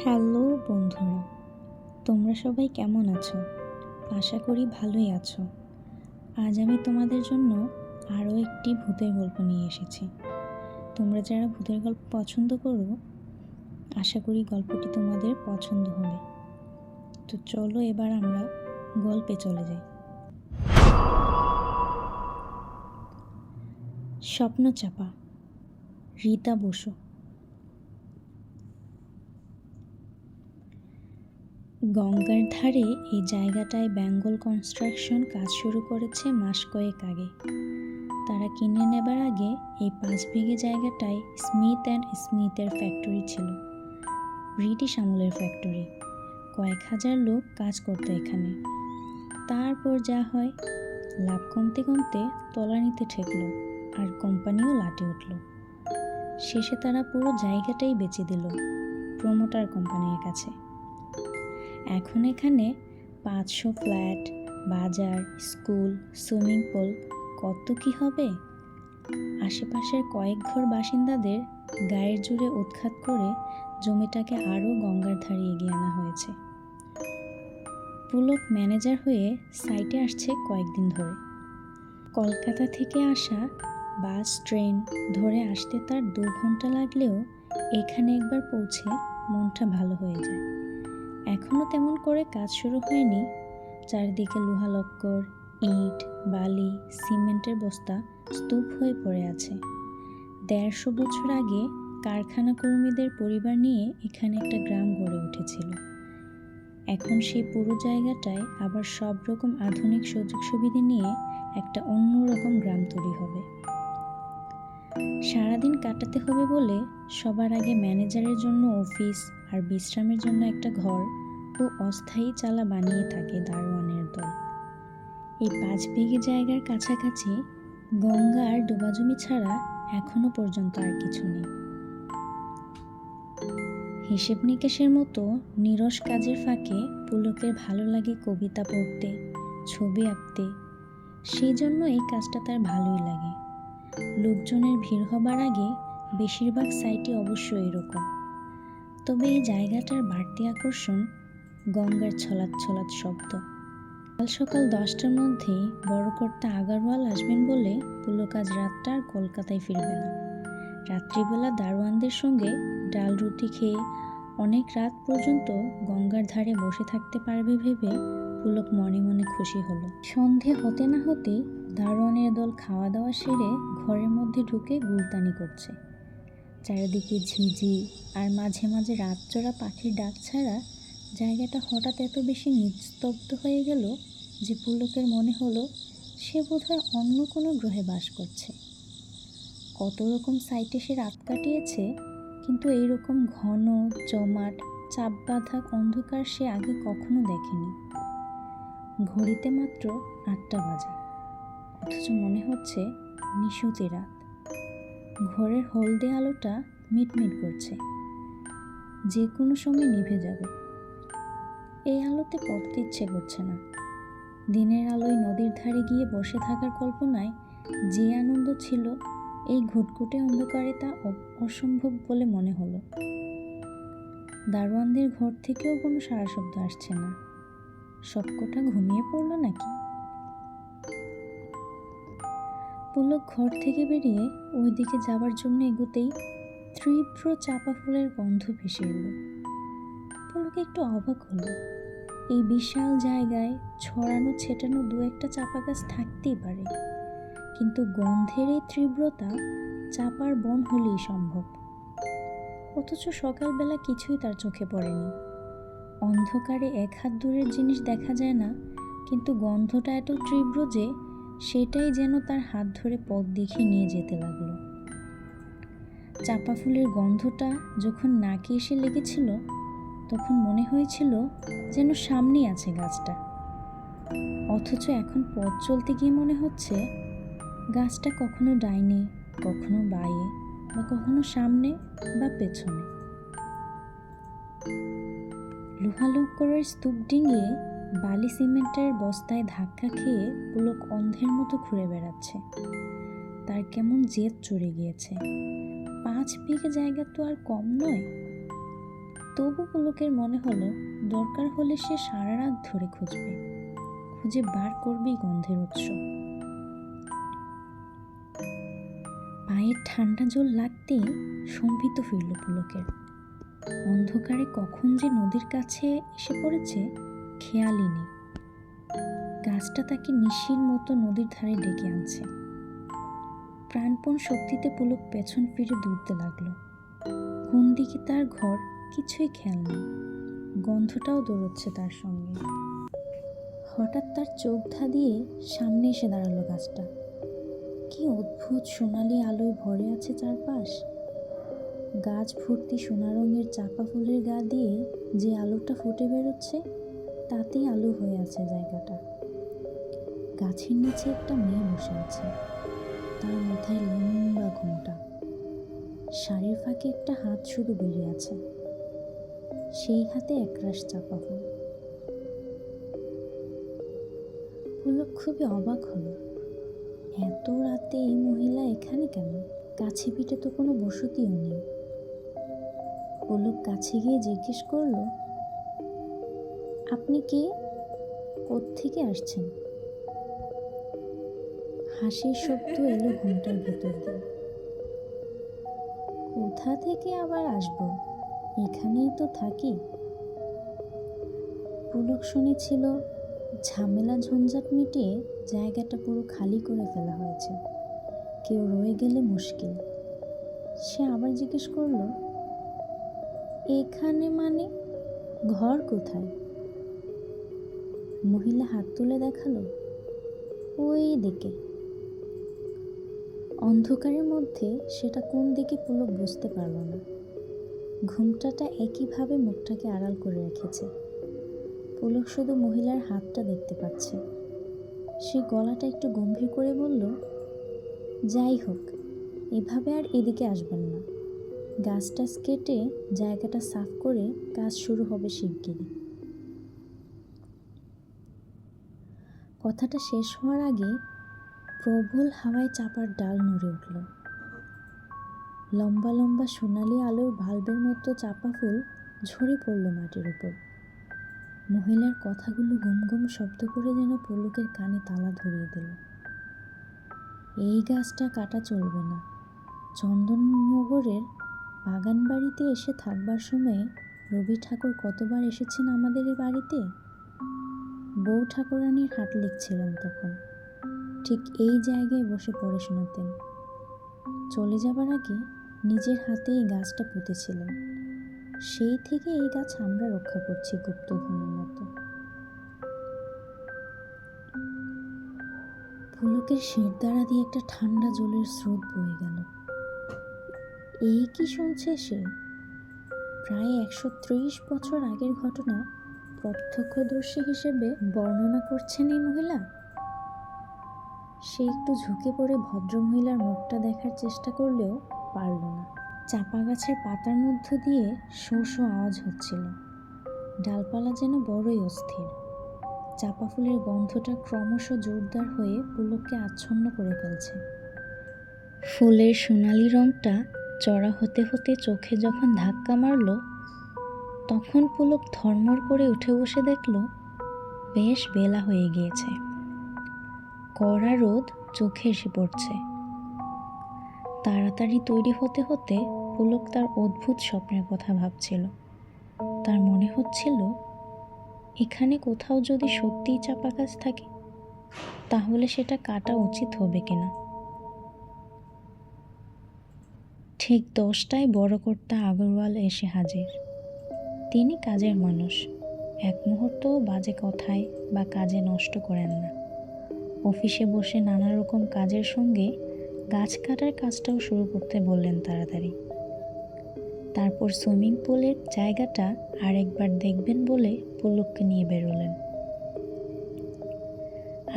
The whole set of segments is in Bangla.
হ্যালো বন্ধুরা, তোমরা সবাই কেমন আছো? আশা করি ভালোই আছো। আজ আমি তোমাদের জন্য আরও একটি ভূতের গল্প নিয়ে এসেছি। তোমরা যারা ভূতের গল্প পছন্দ করো, আশা করি গল্পটি তোমাদের পছন্দ হবে। তো চলো এবার আমরা গল্পে চলে যাই। স্বপ্নচাপা, রীতা বসু। গঙ্গার ধারে এই জায়গাটায় বেঙ্গল কনস্ট্রাকশন কাজ শুরু করেছে মাস কয়েক আগে। তারা কিনে নেবার আগে এই 5 বিঘে জায়গাটায় স্মিথ অ্যান্ড স্মিথের ফ্যাক্টরি ছিল। ব্রিটিশ আমলের ফ্যাক্টরি। কয়েক হাজার লোক কাজ করতো এখানে। তারপর যা হয়, লাভ কমতে কমতে তলানিতে ঠেকলো আর কোম্পানিও লাটে উঠল। শেষে তারা পুরো জায়গাটাই বেচে দিল প্রমোটার কোম্পানির কাছে। এখন এখানে 500 ফ্ল্যাট, বাজার, স্কুল, সুইমিং পুল, কত কি হবে। আশেপাশের কয়েক ঘর বাসিন্দাদের গায়ের জোরে উৎখাত করে জমিটাকে আরও গঙ্গার ধারে এগিয়ে আনা হয়েছে। পুলক ম্যানেজার হয়ে সাইটে আসছে কয়েকদিন ধরে। কলকাতা থেকে আসা বাস ট্রেন ধরে আসতে তার 2 ঘন্টা লাগলেও এখানে একবার পৌঁছে মনটা ভালো হয়ে যায়। এখনও তেমন করে কাজ শুরু হয়নি। চারিদিকে লোহালক্কর, ইট, বালি, সিমেন্টের বস্তা স্তূপ হয়ে পড়ে আছে। 150 বছর আগে কারখানা কর্মীদের পরিবার নিয়ে এখানে একটা গ্রাম গড়ে উঠেছিল। এখন সেই পুরো জায়গাটায় আবার সব রকম আধুনিক সুযোগ সুবিধা নিয়ে একটা অন্যরকম গ্রাম তৈরি হবে। সারাদিন কাটাতে হবে বলে সবার আগে ম্যানেজারের জন্য অফিস আর বিশ্রামের জন্য একটা ঘর ও অস্থায়ী চালা বানিয়ে থাকে দারোয়ানের দল। এই 5 বিঘে জায়গার কাছাকাছি গঙ্গা আর ডোবাজমি ছাড়া এখনো পর্যন্ত আর কিছু নেই। হিসেব নিকেশের মতো নিরস কাজের ফাঁকে পুলকের ভালো লাগে কবিতা পড়তে, ছবি আঁকতে। সেই জন্য এই কাজটা তার ভালোই লাগে। লোকজনের ভিড় হবার আগে বেশিরভাগ সাইটই অবশ্য এরকম। তবে এই জায়গাটার বাড়তি আকর্ষণ গঙ্গার ছলাৎ ছলাৎ শব্দ। কাল সকাল 10টার মধ্যেই বড় কর্তা আগারওয়াল আসবেন বলে পুলক আজ রাতটা আর কলকাতায় ফিরবে না। রাত্রিবেলা দারোয়ানদের সঙ্গে ডাল রুটি খেয়ে অনেক রাত পর্যন্ত গঙ্গার ধারে বসে থাকতে পারবে ভেবে পুলক মনে মনে খুশি হলো। সন্ধে হতে না হতেই দারোয়ানের দল খাওয়া দাওয়া সেরে ঘরের মধ্যে ঢুকে গুলতানি করছে। চারিদিকে ঝিঝি আর মাঝে মাঝে রাতচরা পাখির ডাক ছাড়া জায়গাটা হঠাৎ এত বেশি নিস্তব্ধ হয়ে গেল যে পুলকের মনে হলো সে বোধহয় অন্য কোনো গ্রহে বাস করছে। কত রকম সাইটে সে রাত কাটিয়েছে, কিন্তু এইরকম ঘন জমাট চাপ বাঁধা অন্ধকার সে আগে কখনো দেখেনি। ঘড়িতে মাত্র 8টা বাজে, অথচ মনে হচ্ছে নিশুতি রাত। ঘরের হলদে আলোটা মিটমিট করছে, যে কোনো সময় নিভে যাবে। এই আলোতে পড়তে ইচ্ছে করছে না। দিনের আলোয় নদীর ধারে গিয়ে বসে থাকার কল্পনায় যে আনন্দ ছিল, এই ঘুটঘুটে অন্ধকারে তা অসম্ভব বলে মনে হলো। দারোয়ানদের ঘর থেকেও কোনো সাড়া শব্দ আসছে না। সবকটা ঘুমিয়ে পড়লো নাকি? পুলক ঘর থেকে বেরিয়ে ওই দিকে যাবার জন্য এগোতেই তীব্র চাপা ফুলের গন্ধ ভেসে এলো। পুলক একটু অবাক হলো। এই বিশাল জায়গায় ছড়ানো ছেটানো 2-1টা চাপা গাছ থাকতেই পারে, কিন্তু গন্ধের এই তীব্রতা চাপার বন হলেই সম্ভব। অথচ সকালবেলা কিছুই তার চোখে পড়েনি। অন্ধকারে 1 হাত দূরের জিনিস দেখা যায় না, কিন্তু গন্ধটা এত তীব্র যে সেটাই যেন তার হাত ধরে পথ দেখিয়ে নিয়ে যেতে লাগলো। চাপা ফুলের গন্ধটা যখন নাকে এসে লেগেছিল, তখন মনে হয়েছিল যেন সামনেই আছে গাছটা। অথচ এখন পথ চলতে গিয়ে মনে হচ্ছে গাছটা কখনো ডাইনে, কখনো বাঁয়ে, বা কখনো সামনে বা পেছনে। লোহালক্করের স্তূপ ডিঙিয়ে বালি সিমেন্টের বস্তায় ধাক্কা খেয়ে পুলক অন্ধের মতো ঘুরে বেড়াচ্ছে। তার কেমন জেদ চড়ে গিয়েছে। 5 বিঘে জায়গা তো আর কম নয়। তবু পুলকের মনে হলো দরকার হলে সে সারা রাত ধরে খুঁজবে, খুঁজে বার করবেই গন্ধের উৎস। পায়ের ঠান্ডা জল লাগতেই সম্ভিত ফিরল পুলকের। অন্ধকারে কখন যে নদীর কাছে এসে পড়েছে খেয়ালই নেই। গাছটা তাকে নিশির মতো নদীর ধারে ডেকে আনছে। প্রাণপণ শক্তিতে পুলক পেছন ফিরে দৌড়তে লাগলো। কোন দিকে তার ঘর কিছুই খেয়াল নেই, গন্ধটাও দৌড়চ্ছে তার সঙ্গে। হঠাৎ তার চোখ ধাঁধিয়ে সামনে এসে দাঁড়ালো গাছটা। কি অদ্ভুত সোনালি আলোয় ভরে আছে চারপাশ। গাছ ভর্তি সোনা রঙের চাপা ফুলের গা দিয়ে যে আলোটা ফুটে বেরোচ্ছে তাতেই আলো হয়ে আছে জায়গাটা। গাছের নিচে একটা মেয়ে বসে আছে, তার মাথায় লম্বা ঘোমটা, শাড়ির ফাঁকে একটা হাত শুধু বেরিয়ে আছে, সেই হাতে একরাশ চাপা ফুল। পুলক খুবই অবাক হলো, এত রাতে এই মহিলা এখানে কেন? কাছে পিঠে তো কোনো বসতিও নেই। পুলক কাছে গিয়ে জিজ্ঞেস করলো, আপনি কে? কোত্থেকে আসছেন? হাসির শব্দ এলো ঘুমটার ভেতর দিয়ে। কোথা থেকে আবার আসবো, এখানেই তো থাকি। পুলক শুনেছিল ঝামেলা ঝঞ্ঝাট মিটিয়ে জায়গাটা পুরো খালি করে ফেলা হয়েছে, কেউ রয়ে গেলে মুশকিল। সে আবার জিজ্ঞেস করলো, এখানে মানে ঘর কোথায়? মহিলা হাত তুলে দেখালো, ওই দিকে। অন্ধকারের মধ্যে সেটা কোন দিকে পুলক বুঝতে পারল না। ঘুমটাটা একইভাবে মুখটাকে আড়াল করে রেখেছে। পুলক শুধু মহিলার হাতটা দেখতে পাচ্ছে। সে গলাটা একটু গম্ভীর করে বলল, যাই হোক, এভাবে আর এদিকে আসবেন না। গাছটা কেটে জায়গাটা সাফ করে কাজ শুরু হবে শিগগিরই। কথাটা শেষ হওয়ার আগে প্রবল হাওয়ায় চাপার ডাল নড়ে উঠল। লম্বা লম্বা সোনালি আলোর বাল্বের মতো চাপা ফুল ঝরে পড়ল মাটির উপর। মহিলার কথাগুলো গুম গুম শব্দ করে যেন পুলকের কানে তালা ধরিয়ে দিল। এই গাছটা কাটা চলবে না। চন্দননগরের বাগান বাড়িতে এসে থাকবার সময়ে রবি ঠাকুর কতবার এসেছেন আমাদের এই বাড়িতে। বউ ঠাকুরানীর হাট লিখছিলাম তখন, ঠিক এই জায়গায় বসে পড়ে শোনাতেন। চলে যাবার আগে নিজের হাতে এই গাছটা পুঁতেছিলেন। সেই থেকে এই গাছ আমরা রক্ষা করছি গুপ্তধনের মতো। পুলকের শিরদাঁড়া দিয়ে একটা ঠান্ডা জলের স্রোত বয়ে গেল। এই কি শুনছে সে? প্রায় 130 বছর আগের ঘটনা প্রত্যক্ষদর্শী হিসেবে বর্ণনা করছেন এই মহিলা। সে একটু ঝুঁকে পড়ে ভদ্রমহিলার মুখটা দেখার চেষ্টা করলেও পারল না। চাপা গাছের পাতার মধ্য দিয়ে শো শো আওয়াজ হচ্ছিল। ডালপালা যেন বড়ই অস্থির। চাপা ফুলের গন্ধটা ক্রমশ জোরদার হয়ে পুলককে আচ্ছন্ন করে ফেলছে। ফুলের সোনালি রংটা চড়া হতে হতে চোখে যখন ধাক্কা মারল, তখন পুলক ধর্মর করে উঠে বসে দেখল বেশ বেলা হয়ে গিয়েছে। কড়া রোদ চোখে এসে পড়ছে। তাড়াতাড়ি তৈরি হতে হতে পুলক তার অদ্ভুত স্বপ্নের কথা ভাবছিল। তার মনে হচ্ছিল, এখানে কোথাও যদি সত্যিই চাপা গাছ থাকে তাহলে সেটা কাটা উচিত হবে কিনা। ঠিক 10টায় বড় কর্তা আগরওয়াল এসে হাজির। তিনি কাজের মানুষ, এক মুহূর্তও বাজে কথায় বা কাজে নষ্ট করেন না। অফিসে বসে নানা রকম কাজের সঙ্গে গাছ কাটার কাজটাও শুরু করতে বললেন তাড়াতাড়ি। তারপর সুইমিং পুলের জায়গাটা আরেকবার দেখবেন বলে পুলককে নিয়ে বেরোলেন।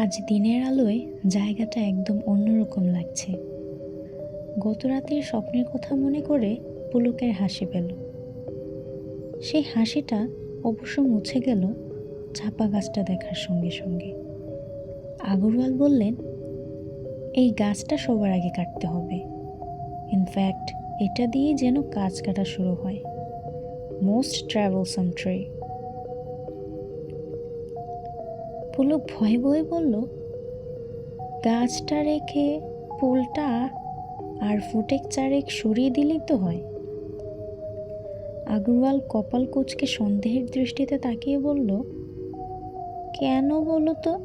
আজ দিনের আলোয় জায়গাটা একদম অন্যরকম লাগছে। গত রাতের স্বপ্নের কথা মনে করে পুলকের হাসি পেল। সেই হাসিটা অবশ্য মুছে গেল চাপা গাছটা দেখার সঙ্গে সঙ্গে। আগরওয়াল বললেন, এই গাছটা সবার আগে কাটতে হবে। ইনফ্যাক্ট এটা দিয়েই যেন কাজ কাটা শুরু হয়। most troublesome tree. পুলক ভয়ে ভয়ে বলল, গাছটা রেখে ফুলটা আর ফুটেক চারেক সরিয়ে দিলেই তো হয়। আগরওয়াল কপাল কুঁচকে সন্দেহের দৃষ্টিতে তাকিয়ে বলল, কেন বলো তো?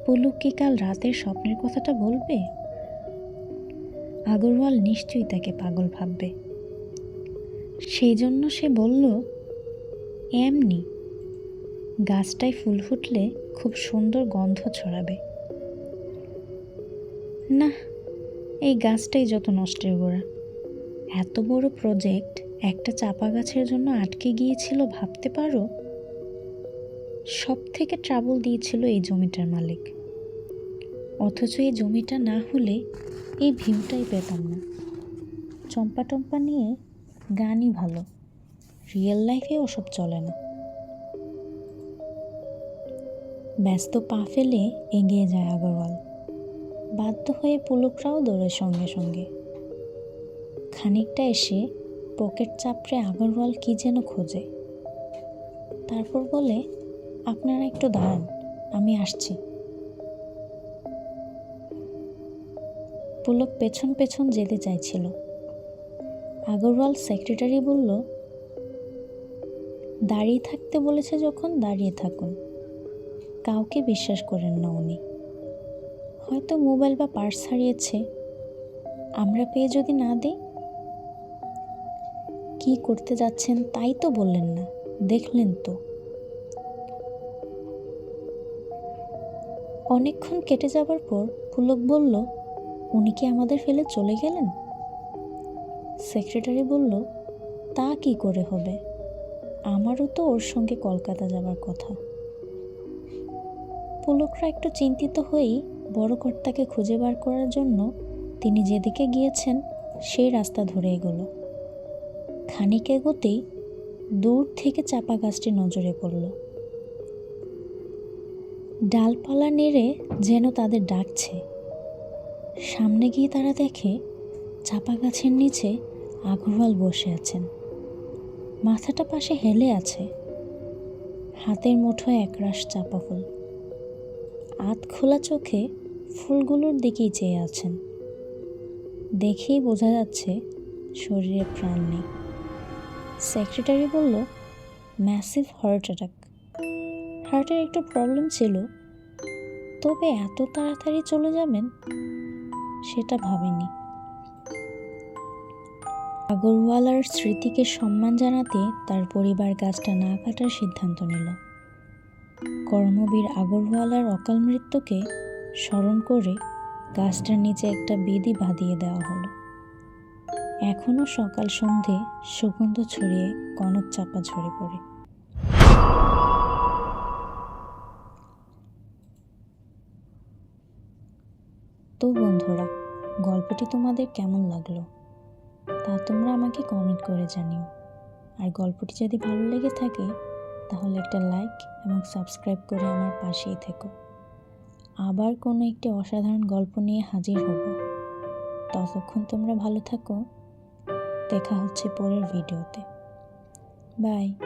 পুলক কি কাল রাতের স্বপ্নের কথাটা বলবে? আগরওয়াল নিশ্চয়ই তাকে পাগল ভাববে। সেই জন্য সে বলল, এমনি গাছটায় ফুল ফুটলে খুব সুন্দর গন্ধ ছড়াবে। না, এই গাছটাই যত নষ্টের গোড়া। এত বড় প্রজেক্ট একটা চাপা গাছের জন্য আটকে গিয়েছিল, ভাবতে পারো? সব থেকে ট্রাবল দিয়েছিল এই জমিটার মালিক। অথচ এই জমিটা না হলে এই ভিউটাই পেতাম না। চম্পা টম্পা নিয়ে গানই ভালো, রিয়েল লাইফে ওসব চলে না। ব্যস্ত পা ফেলে এগিয়ে যায় আগরওয়াল। বাধ্য হয়ে পুলকরাও দৌড়ে সঙ্গে সঙ্গে। খানিকটা এসে পকেট চাপড়ে আগরওয়াল কি যেন খোঁজে। তারপর বলে, আপনারা একটু দাঁড়ান, আমি আসছি। পুলক পেছন পেছন যেতে চাইছিল। আগরওয়াল সেক্রেটারি বলল, দাঁড়িয়ে থাকতে বলেছে যখন দাঁড়িয়ে থাকুন। কাউকে বিশ্বাস করেন না উনি। হয়তো মোবাইল বা পার্স হারিয়েছে, আমরা পেয়ে যদি না দিই। কি করতে যাচ্ছেন তাই তো বললেন না, দেখলেন তো। অনেকক্ষণ কেটে যাবার পর পুলক বলল, উনি কি আমাদের ফেলে চলে গেলেন? সেক্রেটারি বলল, তা কি করে হবে, আমারও তো ওর সঙ্গে কলকাতা যাবার কথা। পুলকরা একটু চিন্তিত হয়েই বড় কর্তাকে খুঁজে বার করার জন্য তিনি যেদিকে গিয়েছেন সেই রাস্তা ধরে এগোলো। খানিক এগোতেই দূর থেকে চাপা গাছটি নজরে পড়ল। ডালপালা নেড়ে যেন তাদের ডাকছে। সামনে গিয়ে তারা দেখে চাপা গাছের নিচে আগরওয়াল বসে আছেন। মাথাটা পাশে হেলে আছে, হাতের মুঠোয় একরাশ চাপা ফুল। আধ খোলা চোখে ফুলগুলোর দিকেই চেয়ে আছেন। দেখেই বোঝা যাচ্ছে শরীরে প্রাণ নেই। সেক্রেটারি বলল, ম্যাসিভ হার্ট অ্যাটাক। হার্টের একটু প্রবলেম ছিল, তবে এত তাড়াতাড়ি চলে যাবেন সেটা ভাবিনি। আগরওয়ালার স্মৃতিকে সম্মান জানাতে তার পরিবার গাছটা না কাটার সিদ্ধান্ত নিল। কর্মবীর আগরওয়ালার অকাল মৃত্যুকে স্মরণ করে গাছটার নিচে একটা বেদি বাঁধিয়ে দেওয়া হলো। এখনো সকাল সন্ধে সুগন্ধ ছড়িয়ে কনক চাপা ঝরে পড়ে। তো বন্ধুরা, গল্পটি তোমাদের কেমন লাগলো তা তোমরা আমাকে কমেন্ট করে জানিও। আর গল্পটি যদি ভালো লেগে থাকে তাহলে একটা লাইক এবং সাবস্ক্রাইব করে আমার পাশেই থেকো। আবার কোনো একটি অসাধারণ গল্প নিয়ে হাজির হব। ততক্ষণ তোমরা ভালো থাকো। দেখা হচ্ছে পরের ভিডিওতে। বাই।